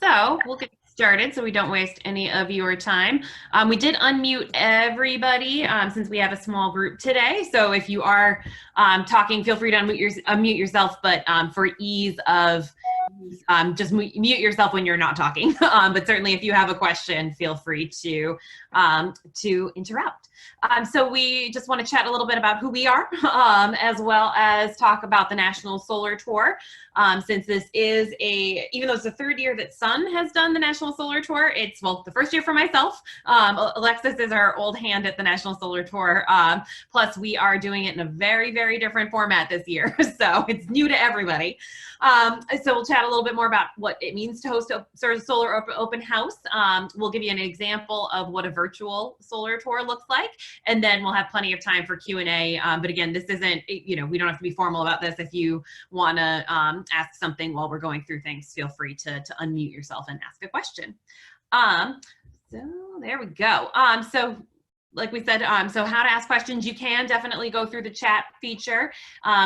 So we'll get started so we don't waste any of your time. We did unmute everybody since we have a small group today. So if you are talking, feel free to unmute yourself, but for ease of just mute yourself when you're not talking. But certainly if you have a question, feel free to interrupt. So we just want to chat a little bit about who we are, as well as talk about the National Solar Tour. Since this is even though it's the third year that Sun has done the National Solar Tour, it's, well, the first year for myself. Alexis is our old hand at the National Solar Tour. Plus we are doing it in a very, very different format this year. So it's new to everybody. So we'll chat a little bit more about what it means to host a sort of solar open house. We'll give you an example of what a virtual solar tour looks like, and then we'll have plenty of time for Q&A. But again, this isn't, we don't have to be formal about this. If you want to ask something while we're going through things, feel free to unmute yourself and ask a question. So there we go. So like we said, so how to ask questions, you can definitely go through the chat feature.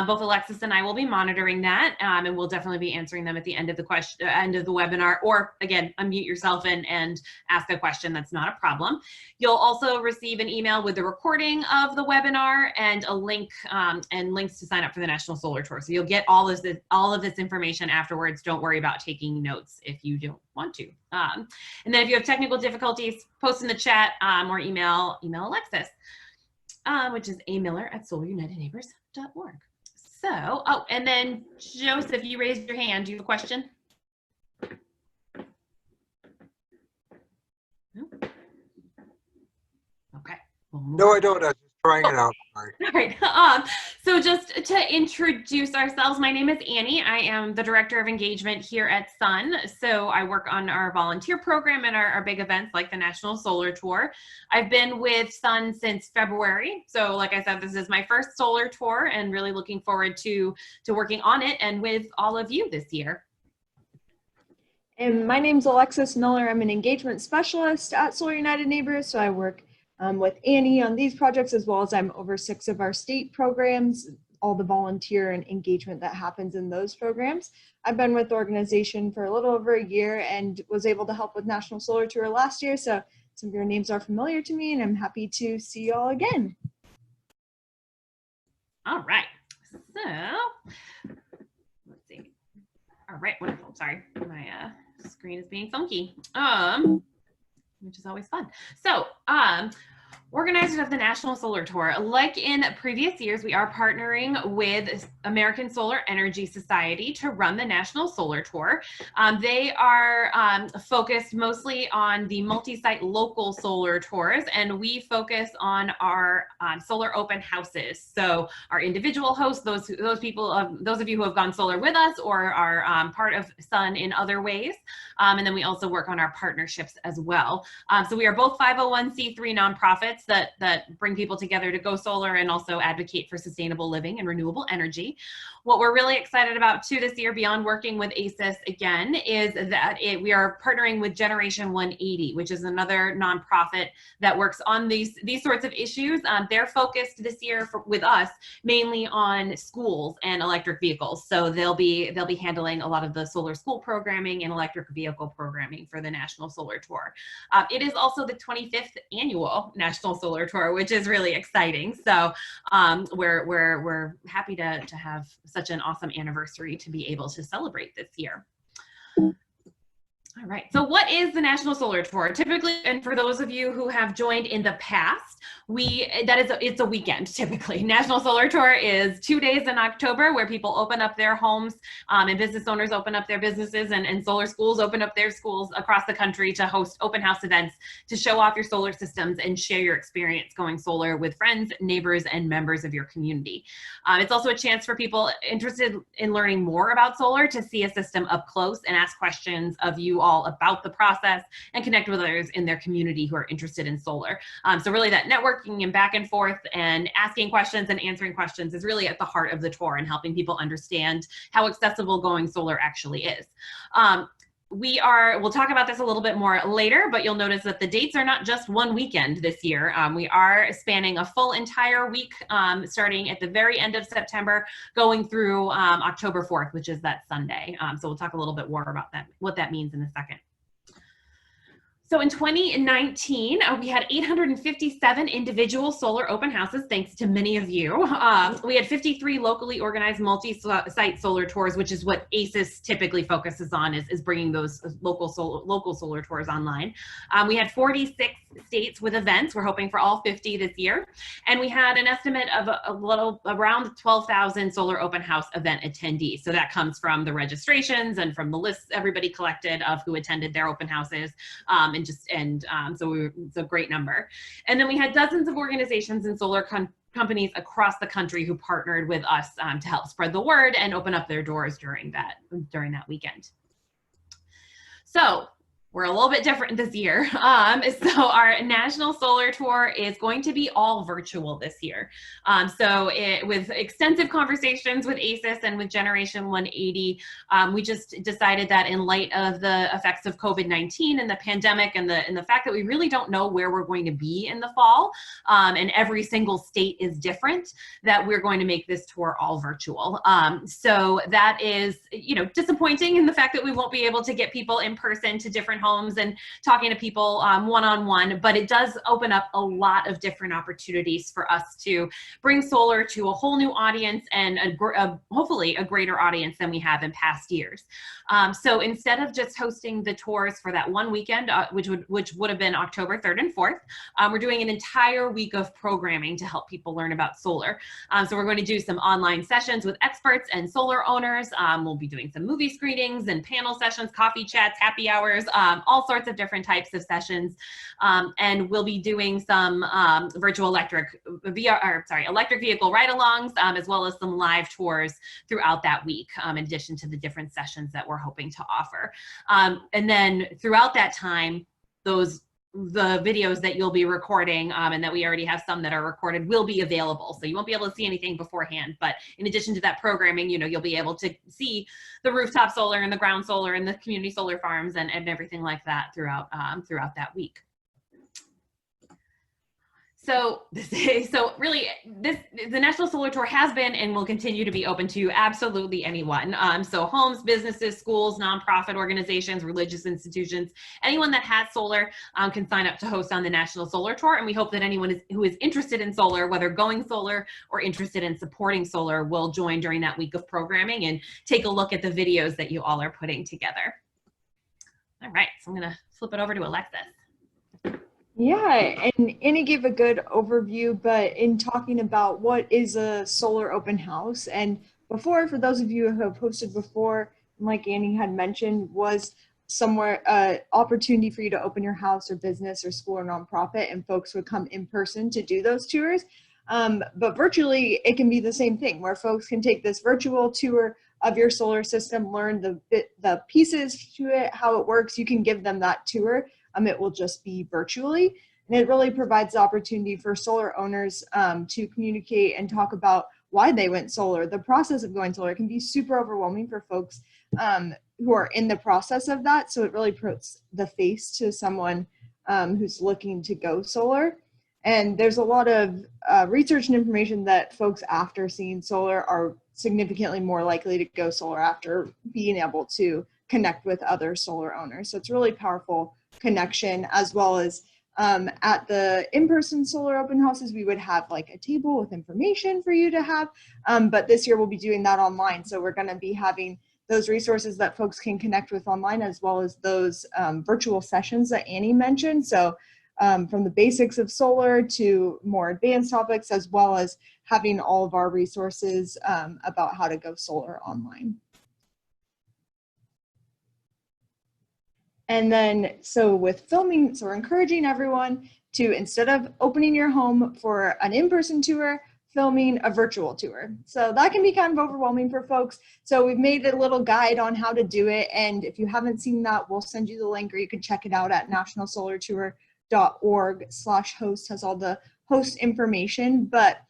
Both Alexis and I will be monitoring that, and we'll definitely be answering them at the end of the webinar, or again, unmute yourself and ask a question. That's not a problem. You'll also receive an email with the recording of the webinar and a link and links to sign up for the National Solar Tour. So you'll get all of this information afterwards. Don't worry about taking notes if you don't want to. And then if you have technical difficulties, post in the chat or email Alexis, which is amiller@solarunitedneighbors.org. So, oh, and then Joseph, you raised your hand. Do you have a question? No? Okay. No, I don't. I was just trying it out. Sorry. All right. So just to introduce ourselves, my name is Annie. I am the Director of Engagement here at Sun. So I work on our volunteer program and our big events like the National Solar Tour. I've been with Sun since February. So like I said, this is my first solar tour and really looking forward to working on it and with all of you this year. And my name's Alexis Miller. I'm an engagement specialist at Solar United Neighbors. So I work with Annie on these projects, as well as I'm over 6 of our state programs, all the volunteer and engagement that happens in those programs. I've been with the organization for a little over a year and was able to help with National Solar Tour last year. So some of your names are familiar to me, and I'm happy to see you all again. All right. So let's see. All right, wonderful. Sorry, my screen is being funky. Which is always fun. So, organizers of the National Solar Tour, like in previous years, we are partnering with American Solar Energy Society to run the National Solar Tour. They are focused mostly on the multi-site local solar tours, and we focus on our solar open houses. So our individual hosts, those people, those of you who have gone solar with us or are part of Sun in other ways. And then we also work on our partnerships as well. So we are both 501c3 nonprofits that bring people together to go solar and also advocate for sustainable living and renewable energy. What we're really excited about too this year, beyond working with ACES again, is that we are partnering with Generation 180, which is another nonprofit that works on these sorts of issues. They're focused this year with us mainly on schools and electric vehicles. So they'll be handling a lot of the solar school programming and electric vehicle programming for the National Solar Tour. It is also the 25th annual National Solar Tour, which is really exciting. So we're happy to have such an awesome anniversary to be able to celebrate this year. All right, so what is the National Solar Tour? Typically, and for those of you who have joined in the past, it's a weekend typically. National Solar Tour is 2 days in October where people open up their homes and business owners open up their businesses and solar schools open up their schools across the country to host open house events to show off your solar systems and share your experience going solar with friends, neighbors, and members of your community. It's also a chance for people interested in learning more about solar to see a system up close and ask questions of you all about the process and connect with others in their community who are interested in solar. So really that networking and back and forth and asking questions and answering questions is really at the heart of the tour and helping people understand how accessible going solar actually is. We'll talk about this a little bit more later, but you'll notice that the dates are not just one weekend this year. We are spanning a full entire week, starting at the very end of September, going through October 4th, which is that Sunday. So we'll talk a little bit more about that, what that means in a second. So in 2019, we had 857 individual solar open houses, thanks to many of you. We had 53 locally organized multi-site solar tours, which is what ACES typically focuses on, is bringing those local solar tours online. We had 46 states with events. We're hoping for all 50 this year. And we had an estimate of around 12,000 solar open house event attendees. So that comes from the registrations and from the lists everybody collected of who attended their open houses. So it's a great number. And then we had dozens of organizations and solar companies across the country who partnered with us to help spread the word and open up their doors during that weekend. So we're a little bit different this year. So our National Solar Tour is going to be all virtual this year. With extensive conversations with ACES and with Generation 180, we just decided that in light of the effects of COVID-19 and the pandemic and the fact that we really don't know where we're going to be in the fall, and every single state is different, that we're going to make this tour all virtual. So that is, disappointing in the fact that we won't be able to get people in person to different homes and talking to people one-on-one, but it does open up a lot of different opportunities for us to bring solar to a whole new audience and hopefully a greater audience than we have in past years. So instead of just hosting the tours for that one weekend, which would have been October 3rd and 4th, we're doing an entire week of programming to help people learn about solar. So we're going to do some online sessions with experts and solar owners. We'll be doing some movie screenings and panel sessions, coffee chats, happy hours, all sorts of different types of sessions. And we'll be doing some virtual electric vehicle ride-alongs, as well as some live tours throughout that week, in addition to the different sessions that we're hoping to offer. And then throughout that time, the videos that you'll be recording, and that we already have some that are recorded, will be available. So you won't be able to see anything beforehand, but in addition to that programming, you'll be able to see the rooftop solar and the ground solar and the community solar farms and everything like that throughout that week. So really, the National Solar Tour has been and will continue to be open to absolutely anyone. So homes, businesses, schools, nonprofit organizations, religious institutions, anyone that has solar can sign up to host on the National Solar Tour. And we hope that anyone who is interested in solar, whether going solar or interested in supporting solar, will join during that week of programming and take a look at the videos that you all are putting together. All right, so I'm gonna flip it over to Alexis. Yeah, and Annie gave a good overview, but in talking about what is a solar open house, and before, for those of you who have hosted before, like Annie had mentioned, was somewhere opportunity for you to open your house or business or school or nonprofit, and folks would come in person to do those tours. But virtually, it can be the same thing, where folks can take this virtual tour of your solar system, learn the pieces to it, how it works. You can give them that tour. It will just be virtually, and it really provides the opportunity for solar owners to communicate and talk about why they went solar. The process of going solar can be super overwhelming for folks who are in the process of that, so it really puts the face to someone who's looking to go solar. And there's a lot of research and information that folks after seeing solar are significantly more likely to go solar after being able to connect with other solar owners. So it's really powerful connection, as well as at the in-person solar open houses, we would have like a table with information for you to have, but this year we'll be doing that online. So we're going to be having those resources that folks can connect with online, as well as those virtual sessions that Annie mentioned. So from the basics of solar to more advanced topics, as well as having all of our resources about how to go solar online. And then, so with filming, so we're encouraging everyone to, instead of opening your home for an in-person tour, filming a virtual tour. So that can be kind of overwhelming for folks. So we've made a little guide on how to do it. And if you haven't seen that, we'll send you the link, or you can check it out at nationalsolartour.org/host, has all the host information. But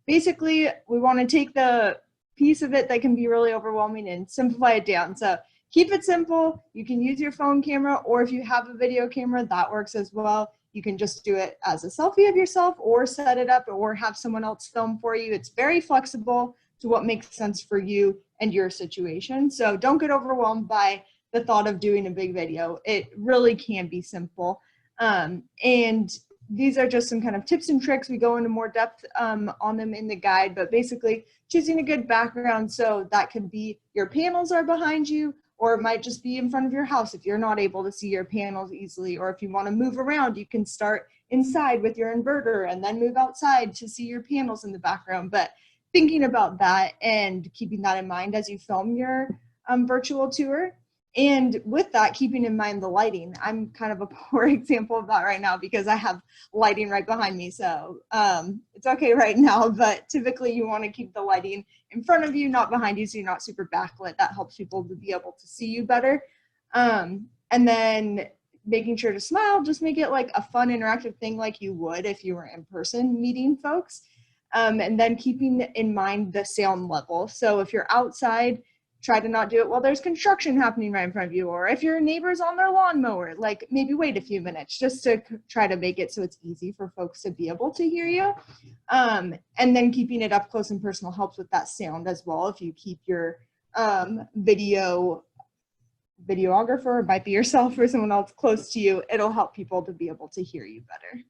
basically, we want to take the piece of it that can be really overwhelming and simplify it down. So keep it simple. You can use your phone camera, or if you have a video camera, that works as well. You can just do it as a selfie of yourself, or set it up, or have someone else film for you. It's very flexible to what makes sense for you and your situation. So don't get overwhelmed by the thought of doing a big video. It really can be simple. And these are just some kind of tips and tricks. We go into more depth on them in the guide, but basically choosing a good background. So that could be your panels are behind you, or it might just be in front of your house if you're not able to see your panels easily, or if you want to move around, you can start inside with your inverter and then move outside to see your panels in the background. But thinking about that and keeping that in mind as you film your virtual tour. And with that, keeping in mind the lighting. I'm kind of a poor example of that right now because I have lighting right behind me. So it's okay right now, but typically you want to keep the lighting in front of you, not behind you, so you're not super backlit. That helps people to be able to see you better. And then making sure to smile, just make it like a fun, interactive thing like you would if you were in person meeting folks. And then keeping in mind the sound level. So if you're outside, try to not do it while there's construction happening right in front of you, or if your neighbor's on their lawnmower, like maybe wait a few minutes just to try to make it so it's easy for folks to be able to hear you. And then keeping it up close and personal helps with that sound as well. If you keep your videographer, it might be yourself or someone else close to you, it'll help people to be able to hear you better.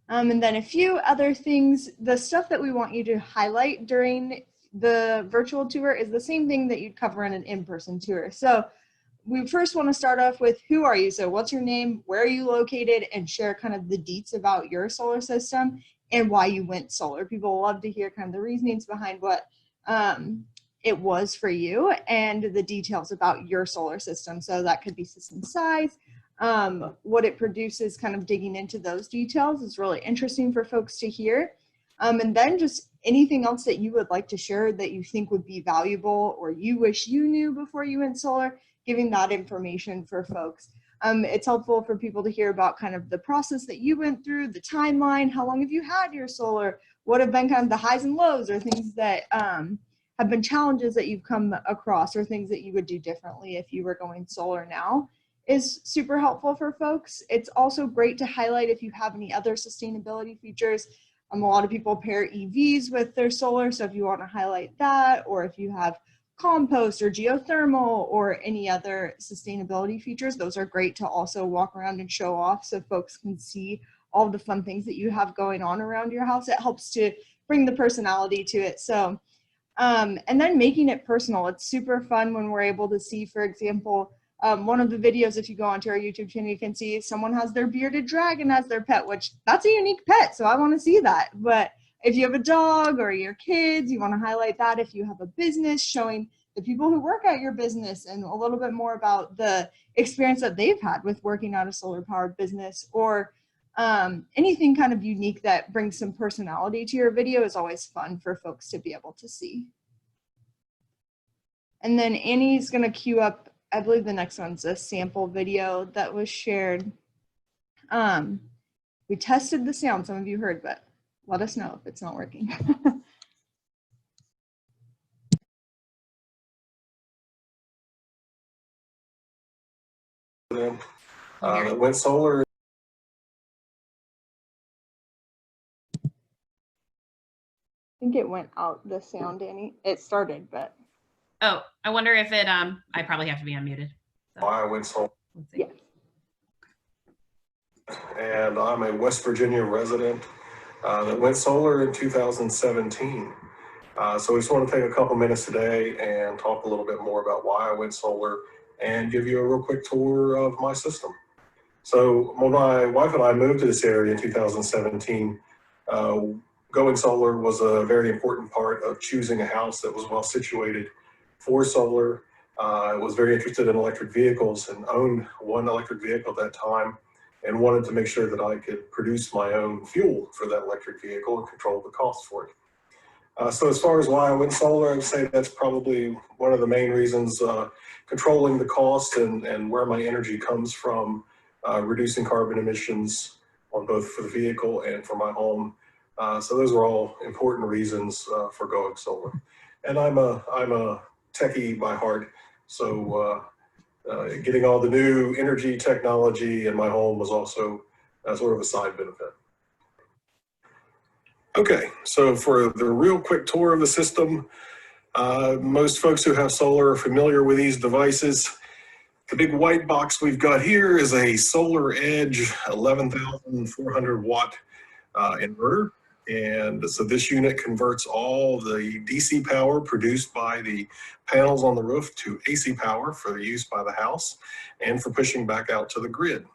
And then a few other things, the stuff that we want you to highlight during the virtual tour is the same thing that you'd cover in an in-person tour. So we first want to start off with who are you? So what's your name, where are you located, and share kind of the deets about your solar system and why you went solar. People love to hear kind of the reasonings behind what it was for you and the details about your solar system. So that could be system size, what it produces, kind of digging into those details is really interesting for folks to hear. And then just anything else that you would like to share that you think would be valuable or you wish you knew before you went solar, giving that information for folks. It's helpful for people to hear about kind of the process that you went through, the timeline, how long have you had your solar, what have been kind of the highs and lows or things that have been challenges that you've come across or things that you would do differently if you were going solar now is super helpful for folks. It's also great to highlight if you have any other sustainability features. A lot of people pair EVs with their solar, so if you want to highlight that, or if you have compost or geothermal or any other sustainability features, those are great to also walk around and show off so folks can see all the fun things that you have going on around your house. It helps to bring the personality to it. So, and then making it personal. It's super fun when we're able to see, for example, one of the videos, if you go onto our YouTube channel, you can see someone has their bearded dragon as their pet, which that's a unique pet, so I want to see that. But if you have a dog or your kids, you want to highlight that. If you have a business, showing the people who work at your business and a little bit more about the experience that they've had with working at a solar powered business, or anything kind of unique that brings some personality to your video is always fun for folks to be able to see. And then Annie's going to queue up, I believe the next one's a sample video that was shared. We tested the sound, some of you heard, but let us know if it's not working. That went solar. I think it went out, the sound, Annie. It started, but. Oh, I wonder if it, I probably have to be unmuted. So, I went solar. let's see. Yeah. And I'm a West Virginia resident that went solar in 2017. So we just want to take a couple minutes today and talk a little bit more about why I went solar and give you a real quick tour of my system. So when my wife and I moved to this area in 2017, going solar was a very important part of choosing a house that was well situated for solar. I was very interested in electric vehicles and owned one electric vehicle at that time and wanted to make sure that I could produce my own fuel for that electric vehicle and control the cost for it. So as far as why I went solar, I would say that's probably one of the main reasons, controlling the cost and where my energy comes from, reducing carbon emissions on both for the vehicle and for my home. So those are all important reasons for going solar. And I'm a techie by heart, so getting all the new energy technology in my home was also sort of a side benefit. Okay, so for the real quick tour of the system, most folks who have solar are familiar with these devices. The big white box we've got here is a Solar Edge 11,400 watt inverter. And so this unit converts all the DC power produced by the panels on the roof to AC power for use by the house and for pushing back out to the grid.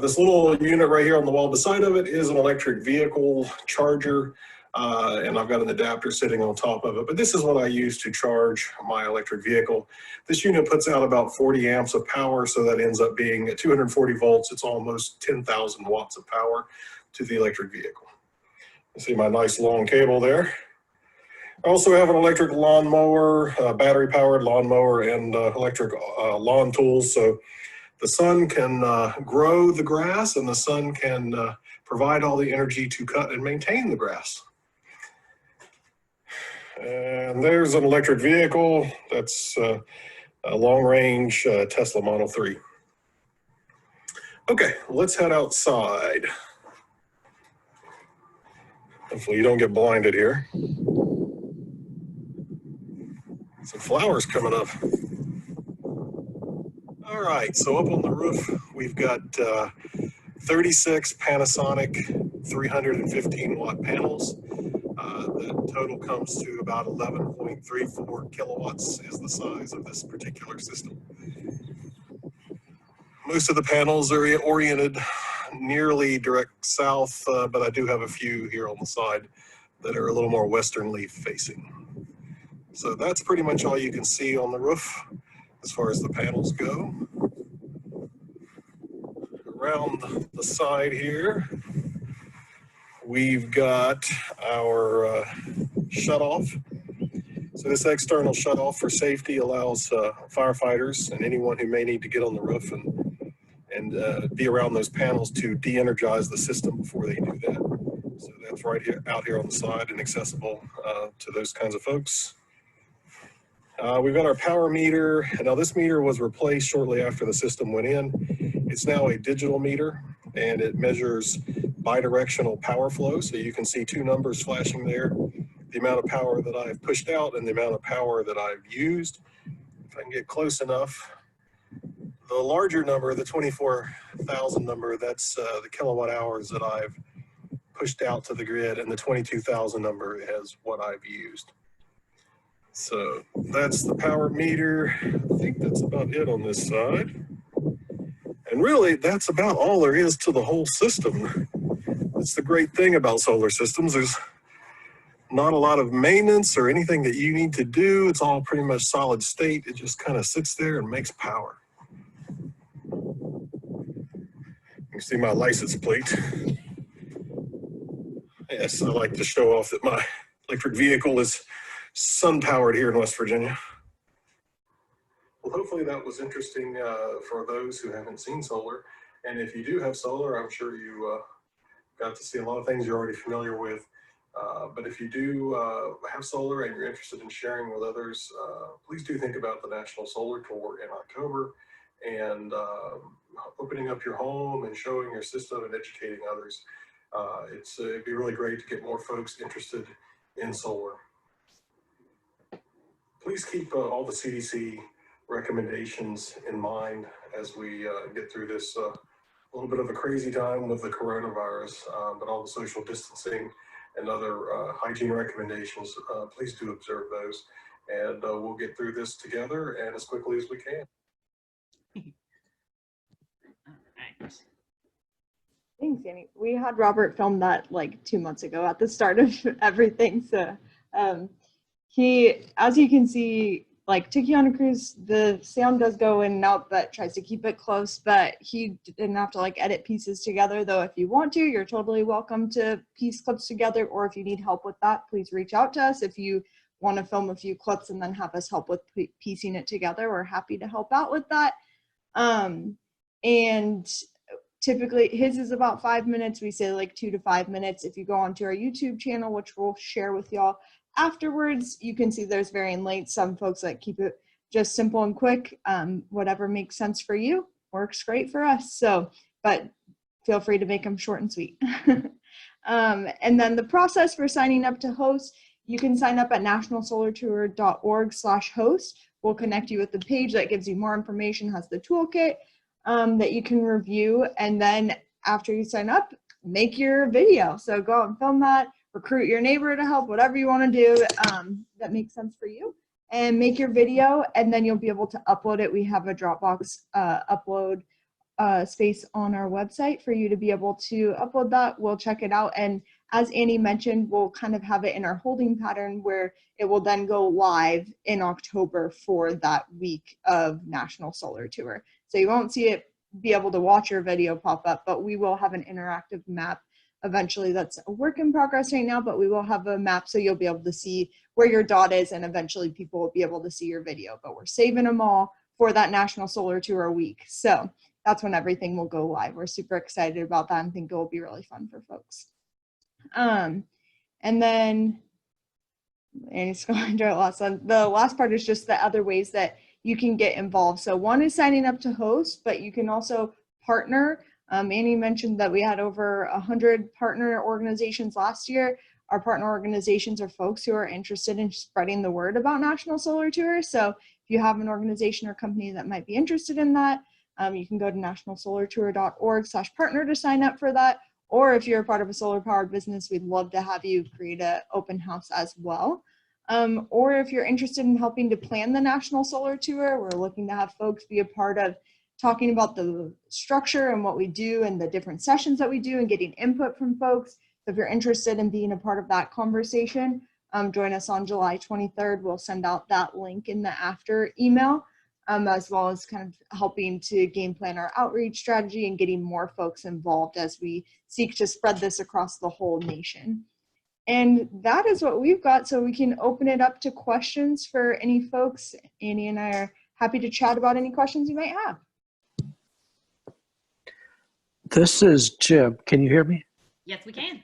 This little unit right here on the wall beside of it is an electric vehicle charger, and I've got an adapter sitting on top of it, but this is what I use to charge my electric vehicle. This unit puts out about 40 amps of power, so that ends up being at 240 volts. It's almost 10,000 watts of power to the electric vehicle. You see my nice long cable there. I also have an electric lawnmower, battery powered lawnmower, and electric lawn tools. So the sun can grow the grass, and the sun can provide all the energy to cut and maintain the grass. And there's an electric vehicle. That's a long-range Tesla Model 3. Okay, let's head outside. Hopefully you don't get blinded here. Some flowers coming up. All right, so up on the roof, we've got 36 Panasonic 315 watt panels. The total comes to about 11.34 kilowatts is the size of this particular system. Most of the panels are oriented nearly direct south, but I do have a few here on the side that are a little more westernly facing. So that's pretty much all you can see on the roof as far as the panels go. Around the side here, we've got our shutoff. So this external shutoff for safety allows firefighters and anyone who may need to get on the roof and be around those panels to de-energize the system before they do that. So that's right here, out here on the side and accessible to those kinds of folks. We've got our power meter. Now this meter was replaced shortly after the system went in. It's now a digital meter, and it measures bidirectional power flow. So you can see two numbers flashing there, the amount of power that I've pushed out and the amount of power that I've used. If I can get close enough, the larger number, the 24,000 number, that's the kilowatt hours that I've pushed out to the grid, and the 22,000 number is what I've used. So that's the power meter. I think that's about it on this side. And really, that's about all there is to the whole system. That's the great thing about solar systems. There's not a lot of maintenance or anything that you need to do. It's all pretty much solid state. It just kind of sits there and makes power. You can see my license plate. Yes, I like to show off that my electric vehicle is sun-powered here in West Virginia. Well, hopefully that was interesting for those who haven't seen solar. And if you do have solar, I'm sure you got to see a lot of things you're already familiar with. But if you do have solar and you're interested in sharing with others, please do think about the National Solar Tour in October and opening up your home and showing your system and educating others. It'd be really great to get more folks interested in solar. Please keep all the CDC recommendations in mind as we get through this little bit of a crazy time with the coronavirus, but all the social distancing and other hygiene recommendations, please do observe those. And we'll get through this together and as quickly as we can. Thanks, Annie. We had Robert film that like 2 months ago at the start of everything. So he, as you can see, like Tiki on a Cruise, the sound does go in and out, but tries to keep it close, but he didn't have to like edit pieces together, though if you want to, you're totally welcome to piece clips together, or if you need help with that, please reach out to us. If you want to film a few clips and then have us help with piecing it together, we're happy to help out with that. And typically his is about 5 minutes. We say like 2 to 5 minutes. If you go onto our YouTube channel, which we'll share with y'all afterwards, you can see there's varying lengths. Some folks that keep it just simple and quick. Whatever makes sense for you works great for us. So, but feel free to make them short and sweet. And then the process for signing up to host, you can sign up at nationalsolartour.org/host, we'll connect you with the page that gives you more information, has the toolkit that you can review. And then after you sign up, make your video. So go out and film that, recruit your neighbor to help, whatever you want to do that makes sense for you, and make your video, and then you'll be able to upload it. We have a Dropbox upload space on our website for you to be able to upload that. We'll check it out, and as Annie mentioned, we'll kind of have it in our holding pattern where it will then go live in October for that week of National Solar Tour. So you won't see it be able to watch your video pop up, but we will have an interactive map eventually. That's a work in progress right now, but we will have a map so you'll be able to see where your dot is, and eventually people will be able to see your video. But we're saving them all for that National Solar Tour week. So that's when everything will go live. We're super excited about that and think it will be really fun for folks. And then, and it's going to our last one. The last part is just the other ways that you can get involved. So one is signing up to host, but you can also partner. Annie mentioned that we had over 100 partner organizations last year. Our partner organizations are folks who are interested in spreading the word about National Solar Tour. So if you have an organization or company that might be interested in that, you can go to nationalsolartour.org/partner to sign up for that. Or if you're a part of a solar powered business, we'd love to have you create an open house as well. Or if you're interested in helping to plan the National Solar Tour, we're looking to have folks be a part of talking about the structure and what we do and the different sessions that we do and getting input from folks. So if you're interested in being a part of that conversation, join us on July 23rd. We'll send out that link in the after email, as well as kind of helping to game plan our outreach strategy and getting more folks involved as we seek to spread this across the whole nation. And that is what we've got. So we can open it up to questions for any folks. Annie and I are happy to chat about any questions you might have. This is Jim. Can you hear me? Yes, we can.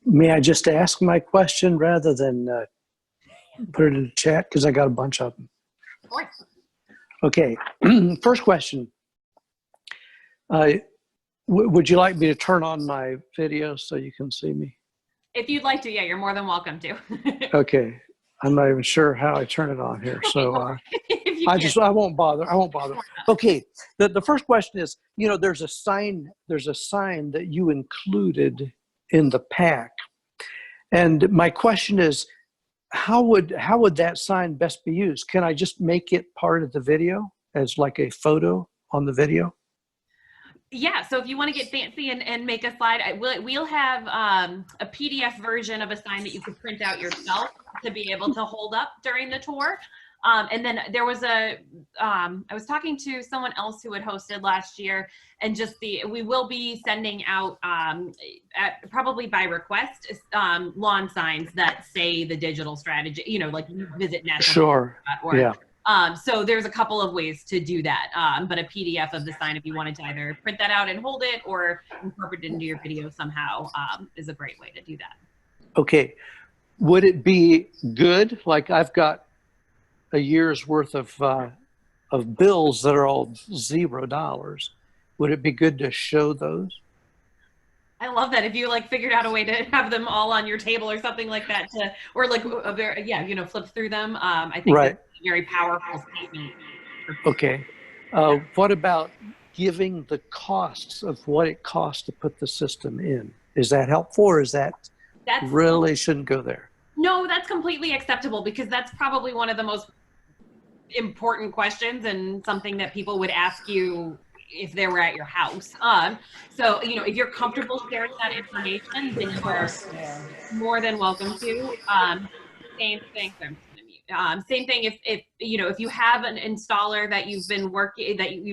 May I just ask my question rather than put it in the chat? Because I got a bunch of them. Of course. Okay. First question. Would you like me to turn on my video so you can see me? If you'd like to, yeah, you're more than welcome to. Okay. I'm not even sure how I turn it on here. So I won't bother. Okay. The first question is, you know, there's a sign that you included in the pack. And my question is, how would that sign best be used? Can I just make it part of the video as like a photo on the video? Yeah, so if you want to get fancy and make a slide, we'll have a PDF version of a sign that you could print out yourself to be able to hold up during the tour. And then there was I was talking to someone else who had hosted last year, and we will be sending out, probably by request, lawn signs that say the digital strategy, you know, like visit national.org. Sure, yeah. So there's a couple of ways to do that, but a PDF of the sign, if you wanted to either print that out and hold it or incorporate it into your video somehow, is a great way to do that. Okay. Would it be good, like I've got a year's worth of bills that are all $0, would it be good to show those? I love that. If you like figured out a way to have them all on your table or something like that, or like flip through them. I think right. That's a very powerful statement. Okay. What about giving the costs of what it costs to put the system in? Is that helpful, or is that really shouldn't go there? No, that's completely acceptable, because that's probably one of the most important questions and something that people would ask you if they were at your house. So, you know, if you're comfortable sharing that information, then you are more than welcome to. Same thing. Same thing if you know, if you have an installer that you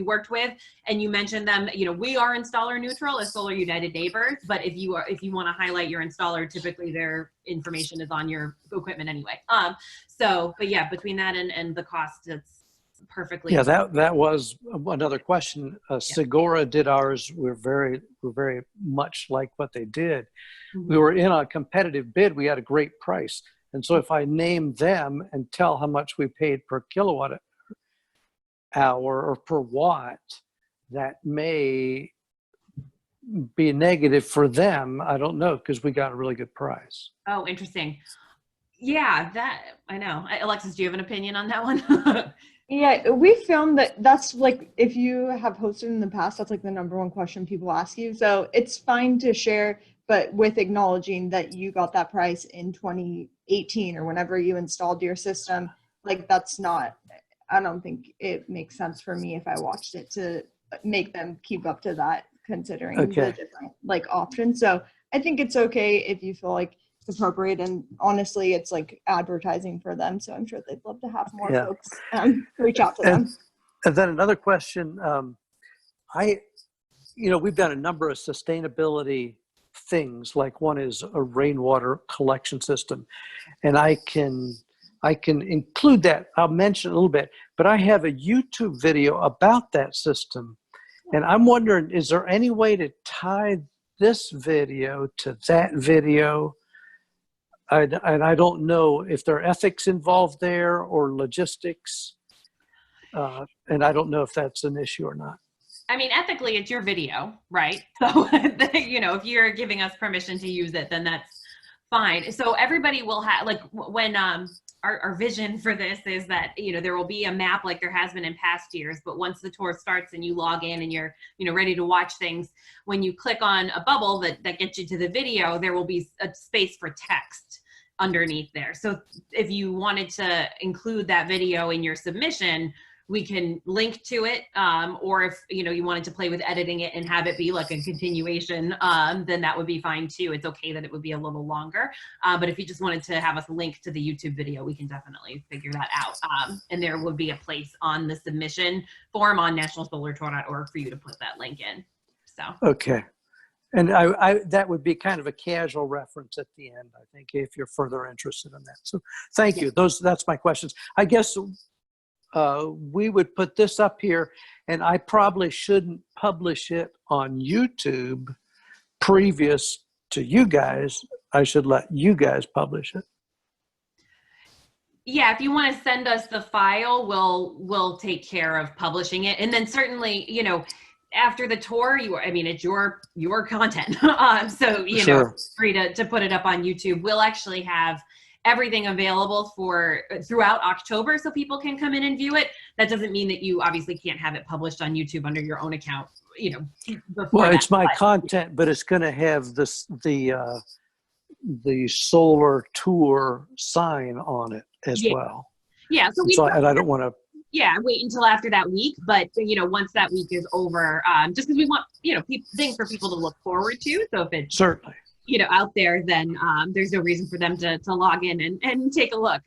worked with and you mentioned them, you know, we are installer neutral as Solar United Neighbors, but if you want to highlight your installer, typically their information is on your equipment anyway. But yeah, between that and the cost, it's perfectly. Yeah, that was another question. Segura did ours. We're very much like what they did. Mm-hmm. We were in a competitive bid. We had a great price. And so if I name them and tell how much we paid per kilowatt hour or per watt, that may be negative for them. I don't know, because we got a really good price. Oh, interesting. Yeah, that I know. Alexis, do you have an opinion on that one? Yeah, we found that that's like if you have hosted in the past, that's like the number one question people ask you. So it's fine to share, but with acknowledging that you got that price in 2018 or whenever you installed your system. Like that's not, I don't think it makes sense for me if I watched it to make them keep up to that considering the Okay. different like options. So I think it's okay if you feel like it's appropriate, and honestly it's like advertising for them, so I'm sure they'd love to have more Yeah. folks reach out to And, them. and then another question, we've done a number of sustainability things, like one is a rainwater collection system, and I can include that. I'll mention a little bit, but I have a YouTube video about that system, and I'm wondering, is there any way to tie this video to that video? And I don't know if there are ethics involved there or logistics, and I don't know if that's an issue or not. I mean, ethically, it's your video, right? So, if you're giving us permission to use it, then that's fine. So everybody will have, like, when our vision for this is that, there will be a map like there has been in past years, but once the tour starts and you log in and you're, ready to watch things, when you click on a bubble that gets you to the video, there will be a space for text underneath there. So if you wanted to include that video in your submission, we can link to it, or if you wanted to play with editing it and have it be like a continuation, then that would be fine too. It's okay that it would be a little longer, but if you just wanted to have us link to the YouTube video, we can definitely figure that out. And there would be a place on the submission form on nationalsolartour.org for you to put that link in. So Okay. And I that would be kind of a casual reference at the end, I think, if you're further interested in that. So thank you. That's my questions. I guess we would put this up here, and I probably shouldn't publish it on YouTube previous to you guys. I should let you guys publish it. Yeah, if you want to send us the file, we'll take care of publishing it. And then certainly, after the tour, it's your content. So, Sure. free to put it up on YouTube. We'll actually have everything available throughout October so people can come in and view it. That doesn't mean that you obviously can't have it published on YouTube under your own account, Well, it's my content, but it's going to have the solar tour sign on it as well. Yeah. So and I don't want to. Yeah, wait until after that week. But, once that week is over, just because we want, things for people to look forward to. So if it's Certainly. Out there, then there's no reason for them to log in and take a look.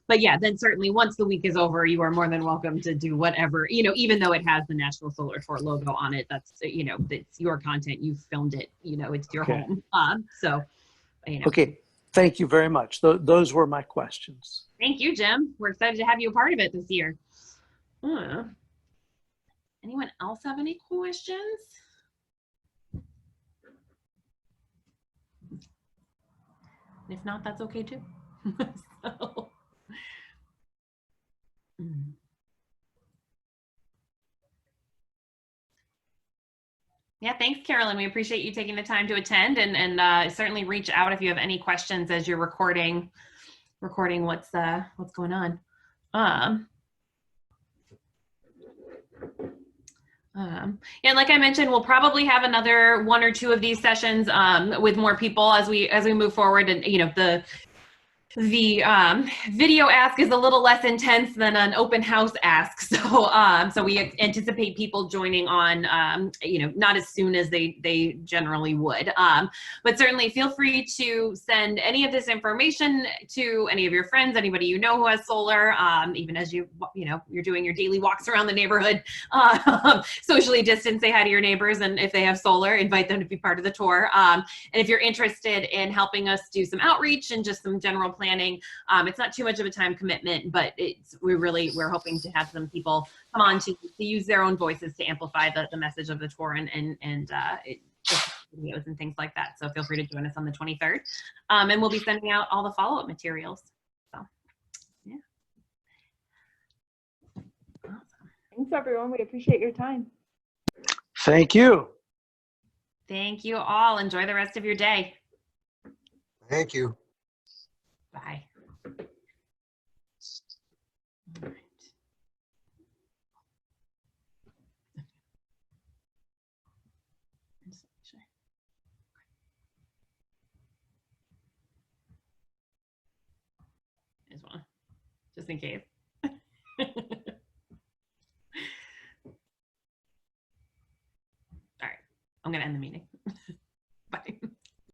But yeah, then certainly once the week is over, you are more than welcome to do whatever, even though it has the National Solar Tour logo on it. That's, it's your content. You filmed it, it's your home. So, Okay. Thank you very much. Those were my questions. Thank you, Jim. We're excited to have you a part of it this year. Anyone else have any questions? If not, that's okay too. So, yeah, thanks, Carolyn. We appreciate you taking the time to attend, and certainly reach out if you have any questions as you're recording what's going on. And like I mentioned, we'll probably have another 1 or 2 of these sessions with more people as we move forward. And the video ask is a little less intense than an open house ask, so we anticipate people joining on not as soon as they generally would, but certainly feel free to send any of this information to any of your friends, anybody who has solar, even as you're doing your daily walks around the neighborhood, socially distance, say hi to your neighbors, and if they have solar, invite them to be part of the tour. And if you're interested in helping us do some outreach and just some general planning, it's not too much of a time commitment, but we're hoping to have some people come on to use their own voices to amplify the message of the tour and videos and things like that. So feel free to join us on the 23rd, and we'll be sending out all the follow-up materials. So yeah. Awesome. Thanks everyone, we appreciate your time. Thank you. Thank you all. Enjoy the rest of your day. Thank you. Bye. All right. Just make sure. There's one, just in case. All right, I'm gonna end the meeting.